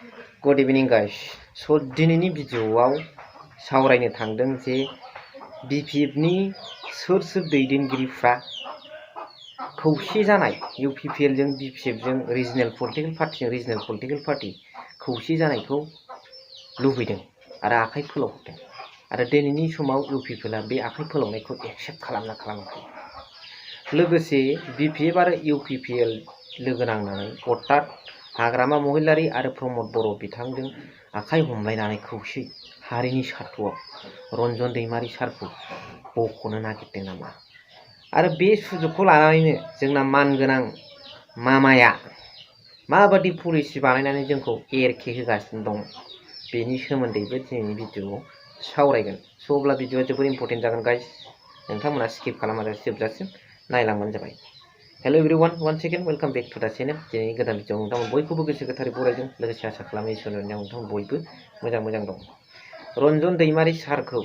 Good evening guys. So दिनैनि भिडिअआव सावरायनो थांदों जे BPF नि सोर दैदेनगिरिफ्रा खौसे जानाय UPPL जों BPF जों रिजनेल पलिटिकल पार्टी खौसे जानायखौ लुबैदों आरो आखाइ फोलावदों आरो दिनैनि समाव UPPL बे आखाइ फोलावनायखौ एक्सेप्ट खालामाखै। लोगोसे BPF आरो UPPL लोगो नांनानै अर्थात हाग्रामा महिलारी आरो प्रमद बर' बिथांजों आखाइ हमलायनानै खौसे हारिनि सार्थ'आव रन्जन दैमारी सारखौ बख'नो नागिरदों नामा? आरो बे सुजुगखौ लानानैनो जोंना मानगोनां मामाया माबादि पलिसि बानायनानै जोंखौ एरखे होगासिनो दं बेनि सोमोन्दैबो दिनैनि भिडिअआव सावरायगोन। स' अब्ला भिडिअआ जोबोद इम्परटेन्ट जागोन गाइस। नोंथांमोना स्किप खालामाजासे जोबजासिम नायलांबानो जाबाय। Hello everyone, one second welcome back to the channel. दिनैनि गोदान भिडिअआव नोंथांमोन बयखौबो गोसो गोथारै बरायदों। लोगोसे आसा खालामो इसोरनि अननायाव नोंथांमोन बयबो मोजां दं। रन्जन दैमारी सारखौ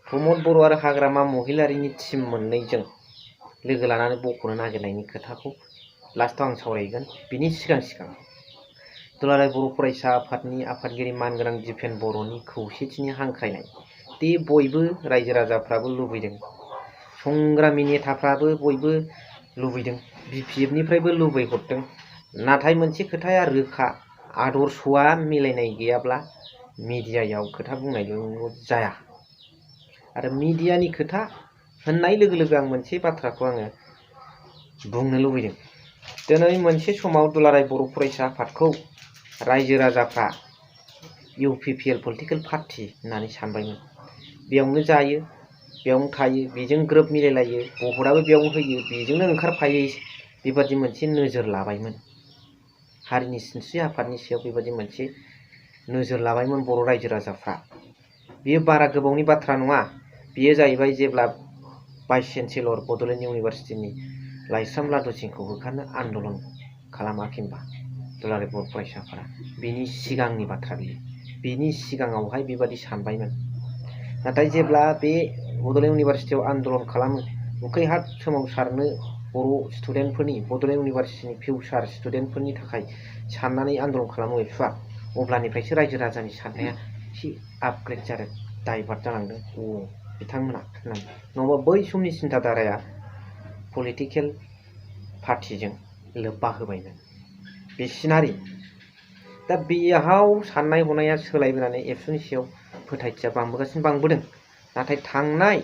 प्रमद बर' आरो हाग्रामा महिलारीनि टीम मोननैजों लोगो लानानै बख'नो नागिरनायनि खोथाखौ लास्टआव आं सावरायगोन। बिनि सिगां दुलाराय बर' फरायसा आफादनि आफादगिरि मानगोनां दिपेन बर'नि खौसेथिनि हांख्रायनाय दि बयबो रायजो राजाफ्राबो लुबैदों, संग्रामि नेताफ्राबो बयबो लुबैदों, BPF निफ्रायबो लुबैहरदों। नाथाय मोनसे खोथाया रोखा, आदर्शआ मिलायनाय गैयाब्ला मिडियायाव खोथा बुंनायजोंल' जाया। आरो मिडियानि खोथा होननाय लोगो लोगो आं मोनसे बाथ्राखौ आङो बुंनो लुबैदों। दिनै मोनसे समाव दुलाराय बर' फरायसा आफादखौ रायजो राजाफ्रा UPPL पलिटिकल पार्टी होननानै सानबायमोन। बेयावनो जायो, बेयावनो थायो, बेजों ग्रोब मिलायलायो, भटआबो बेयावनो होयो, बेजोंनो ओंखारफायो, बेबादि मोनसे नोजोर लाबायमोन। हारिनि सिनस्रि आफादनि सायाव बेबादि मोनसे नोजोर लाबायमोन बर' रायजो राजाफ्रा। बेयो बारा गोबावनि बाथ्रा नङा। बेयो जाहैबाय जेब्ला भाइस चेन्सेलर बड'लेण्ड इउनिभारसिटिनि लाइस्राम लादु सिंखौ होखारनो आन्दलन खालामाखैमोनबा दुलाराय बर' फरायसा आफादा। बेनि सिगांनि बाथ्रा बेयो। बेनि सिगाङावहाय बेबादि सानबायमोन। नाथाय जेब्ला बे बड'लेण्ड इउनिभारसिटियाव आन्दलन खालामो, उखैहाब सोमावसारनो बर' स्टुडेन्टफोरनि, बड'लेण्ड इउनिभारसिटिनि फिउचार स्टुडेन्टफोरनि थाखाय साननानै आन्दलन खालामो एबसुआ, अब्लानिफ्रायसो रायजो राजानि साननाया एसे आपग्रेड जादों, डाइभार्ट जालांदों बिथांमोना होननानै। नङाबा बै समनि सिन्थाधाराया पलिटिकेल पार्टिजों लोब्बा होबायमोन। बिसिनारि दा बेयाव साननाय हनाया सोलायबोनानै एबसुनि सायाव फोथायथिया बांबोदों। नाथाय थांनाय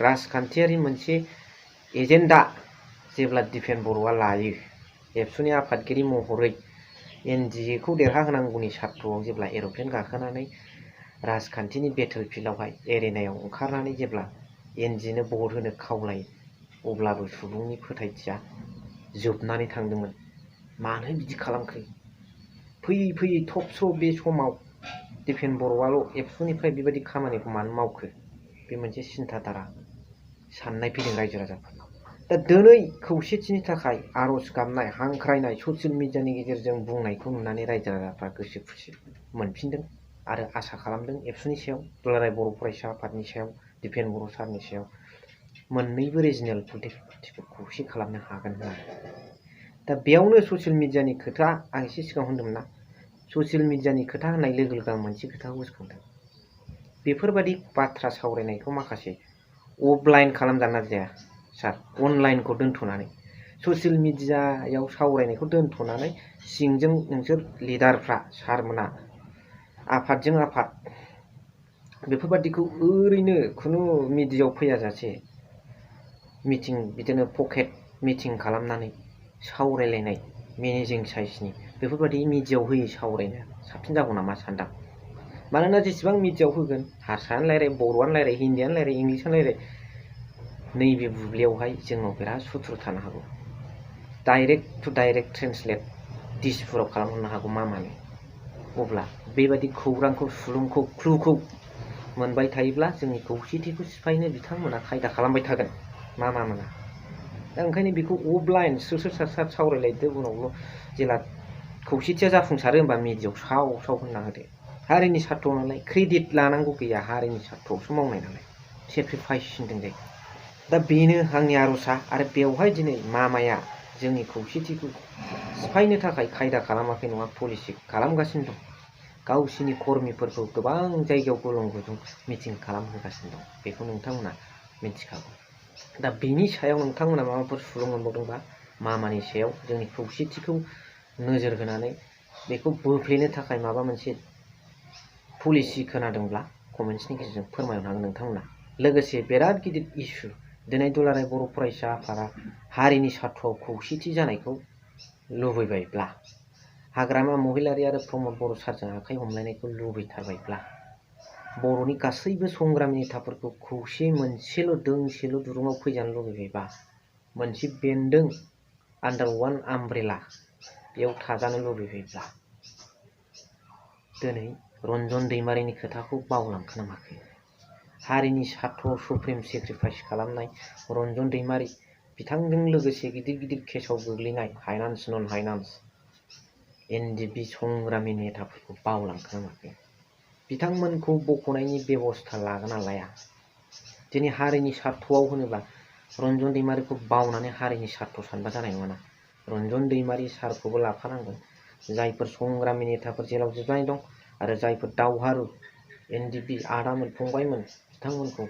राजखान्थियारि मोनसे एजेन्डा जेब्ला दिपेन बर'आ लायो, एबसुनि आफादगिरि महरै NDA खौ देरहाहोनांगौनि सार्थ'आव जेब्ला एर'प्लेन गाखोनानै राजखान्थिनि बेटल फिल्डआवहाय एरेनायाव ओंखारनानै जेब्ला NDA नो भट होनो खावलायो, अब्लाबो सुबुंनि फोथायथिया जोबनानै थांदोंमोन। मानो बिदि खालामखो? फैयै थबस्र' बे समाव दिपेन बर'आल' एबसुनिफ्राय बेबायदि खामानिखौ मानो मावखो? बे मोनसे सिन्थाधारा साननाय फैदों रायजो राजाफोरनाव। दा दिनै खौसेथिनि थाखाय आर'ज गाबनाय, हांख्रायनाय ससियेल मिडियानि गेजेरजों बुंनायखौ नुनानै रायजो राजाफ्रा गोसो खुसि मोनफिनदों आरो आसा खालामदों एबसुनि सायाव, दुलाराय बर' फरायसा आफादनि सायाव, दिपेन बर' सारनि सायाव मोननैबो रिजनेल पलिटिकल पार्टिखौ खौसे खालामनो हागोन होननानै। दा बेयावनो ससियेल मिडियानि खोथा आं एसे सिगाङाव होनदोंमोन ना, ससियेल मिडियानि खोथा होननाय लोगो लोगो आं मोनसे खोथाखौ गोसोखांदों। बेफोरबादि बाथ्रा सावरायनायखौ माखासे अफलाइन खालामजाना जाया सार? अनलाइनखौ दोनथ'नानै, ससियेल मिडियायाव सावरायनायखौ दोनथ'नानै सिंजों नोंसोर लिडारफ्रा, सारमोना आफादजों आफाद बेफोरबादिखौ ओरैनो खुनु मिडियायाव फैयाजासे मिटिं, बिदिनो पकेट मिटिं खालामनानै सावरायलायनाय मेनेजिं साइजनि बेफोरबादि मिडियायाव होयै सावरायनो साबसिन जागौ नामा सानदां। मानोना जेसेबां मिडियायाव होगोन, हारसायानो रायलाय, बर'आनो रायलाय, हिन्दीयानो रायलाय, इंलिसानो रायलाय, नैबे बुब्लियावहाय जोंनाव बिराद सुथुर थानो हागौ। डाइरेक्ट टु डाइरेक्ट ट्रेन्सलेट दिसपुराव खालामहरनो हागौ मामानो। अब्ला बेबायदि खौरांखौ, सुलुंखौ, क्लुखौ मोनबाय थायोब्ला जोंनि खौसेथिखौ सिफायनो बिथांमोना खायदा खालामबाय थागोन मामामोना। दा ओंखायनो बेखौ अफलाइन स्रोर सार सावरायलायदो, उनावल' जेला खौसेथिया जाफुंसारो होनबा मिडियायाव साव होनना होदो। हारिनि सार्थ नालाय क्रेडिट लानांगौ गैया, हारिनि सार्थआवसो मावनाय नालाय, सेक्रिफाइस होनदों जायखौ। दा बेनो आंनि आर'जआ। आरो बेवहाय दिनै मामाया जोंनि खौसेथिखौ सिफायनो थाखाय खायदा खालामाखै नङा, पलिसि खालामगासिनो दं। गावसिनि कर्मिफोरखौ गोबां जायगायाव गुलुं गुजुं मिटिं खालामहोगासिनो दं। बेखौ नोंथांमोना मिथिखागौ। दा बेनि सायाव नोंथांमोना माबाफोर सुलुं मोनबावदोंबा, मामानि सायाव जोंनि खौसेथिखौ नोजोर होनानै बेखौ बोफ्लेनो थाखाय माबा मोनसे पलिसि खोनादोंब्ला कमेन्ट्सनि गेजेरजों फोरमायहरनो हागोन नोंथांमोना। लोगोसे बिराद गिदिर इस्यु, दिनै दुलाराय बर' फरायसा आफादा हारिनि स्वार्थआव खौसेथि जानायखौ लुबैबायब्ला, हाग्रामा महिलारि आरो प्रमद बर' सारजों आखाइ हमलायनायखौ लुबैथारबायब्ला, बर'नि गासैबो संग्रामि नेताफोरखौ खौसे मोनसेल' दोंसेल' दुरुङाव फैजानो लुबैबायबा, मोनसे बेन्दों आन्डार वान आमब्रेला बेयाव थाजानो लुबैबायब्ला, दिनै रन्जन दैमारिनि खोथाखौ बावलांखो ना माखो? हारिनि स्वार्थआव सुप्रिम सेक्रिफाइस खालामनाय रन्जन दैमारि, बिथांजों लोगोसे गिदिर गिदिर केसाव गोग्लैनाय फाइनान्स नन फाइनान्स NDP संग्रामि नेताफोरखौ बावलांखो ना माखो? बिथांमोनखौ बख'नायनि बेबस्था लागोन ना लाया? दिनै हारिनि स्वार्थआव होनोब्ला रन्जन दैमारिखौ बावनानै हारिनि स्वार्थ सानबा जानाय नङाना। रन्जन दैमारि सारखौबो लाफानांगोन। जायफोर संग्रामि नेताफोर जेराव जोबनानै दं आरो जायफोर दावहारु NDP आदामोन फंबायमोन, बिथांमोनखौ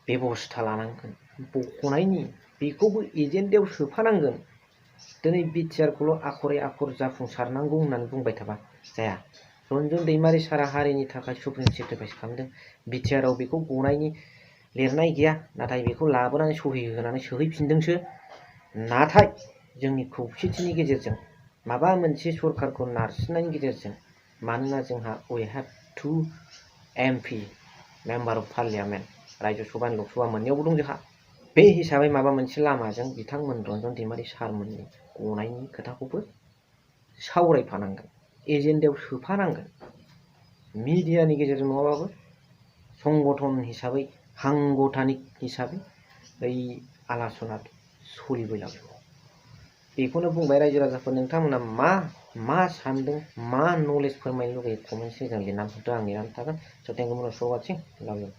बेबस्था लानांगोन बख'नायनि। बेखौबो एजेन्डायाव सोफानांगोन। दिनै बिटिआरखौल' आखरे आखर जाफुंसारनांगौ होननानै बुंबाय थाबा जाया। रन्जन दैमारि सारा हारिनि थाखाय सुप्रिम सेक्रिफाइस खालामदों। बिटिआरआव बेखौ गनायनि लिरनाय गैया, नाथाय बेखौ लाबोनानै सहि होनानै सोहैफिनदोंसो। नाथाय जोंनि खौसेथिनि गेजेरजों माबा मोनसे सरकारखौ नारसिननायनि गेजेरजों, मानोना जोंहा we have 2 MP member of parliament, रायजो सभा लक सभा मोननैयावबो दं जोंहा। बे हिसाबै माबा मोनसे लामाजों बिथांमोन रन्जन दैमारि सारमोननि गनायनि खोथाखौबो सावरायफानांगोन, एजेन्डायाव सोफानांगोन। मिडियानि गेजेरजों नङाबाबो संगठन हिसाबै, हांगथानिक हिसाबै बै आलासना सोलिबोलांगौ। बेखौनो बुंबाय रायजो राजाफोर, नोंथांमोना मा सानदों, मा नलेज फोरमायनो लुगैयो कमेन्ट सेक्सनाव लिरनानै हरदो। आं नेनानै थागोन। स' थेंक इउ फर वाचिं। लाभ इउ।